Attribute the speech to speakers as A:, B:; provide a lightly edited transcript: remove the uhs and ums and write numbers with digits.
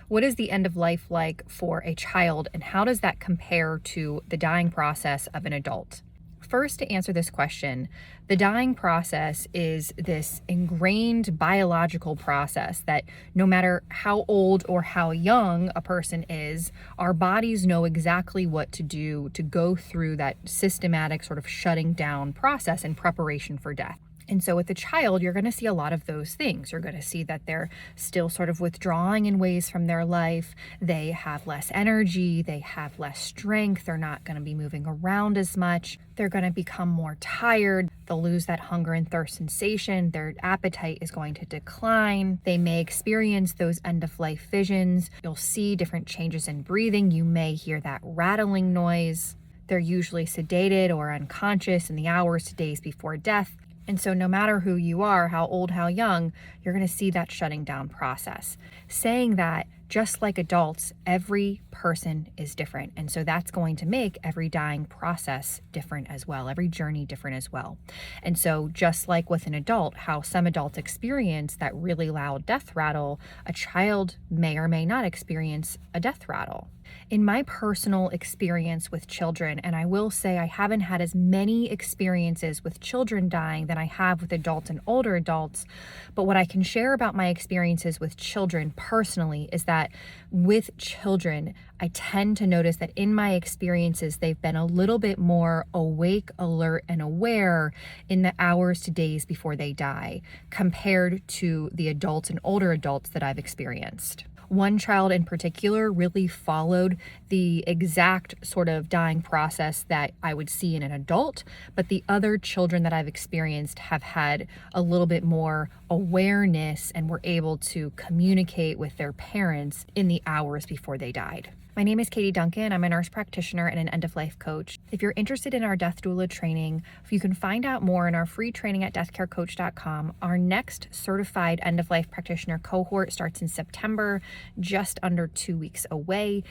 A: What is the end of life like for a child, and how does that compare to the dying process of an adult? First, to answer this question, the dying process is this ingrained biological process that no matter how old or how young a person is, our bodies know exactly what to do to go through that systematic sort of shutting down process in preparation for death. And so with the child, you're going to see a lot of those things. You're going to see that they're still sort of withdrawing in ways from their life. They have less energy. They have less strength. They're not going to be moving around as much. They're going to become more tired. They'll lose that hunger and thirst sensation. Their appetite is going to decline. They may experience those end-of-life visions. You'll see different changes in breathing. You may hear that rattling noise. They're usually sedated or unconscious in the hours to days before death. And so no matter who you are, how old, how young, you're going to see that shutting down process. Saying that, just like adults, every person is different. And so that's going to make every dying process different as well, every journey different as well. And so just like with an adult, how some adults experience that really loud death rattle, a child may or may not experience a death rattle. In my personal experience with children, and I will say I haven't had as many experiences with children dying than I have with adults and older adults, but what I can share about my experiences with children personally is that with children, I tend to notice that in my experiences, they've been a little bit more awake, alert, and aware in the hours to days before they die compared to the adults and older adults that I've experienced. One child in particular really followed the exact sort of dying process that I would see in an adult, but the other children that I've experienced have had a little bit more awareness and were able to communicate with their parents in the hours before they died. My name is Katie Duncan. I'm a nurse practitioner and an end-of-life coach. If you're interested in our death doula training, you can find out more in our free training at deathcarecoach.com. Our next certified end-of-life practitioner cohort starts in September, just under 2 weeks away.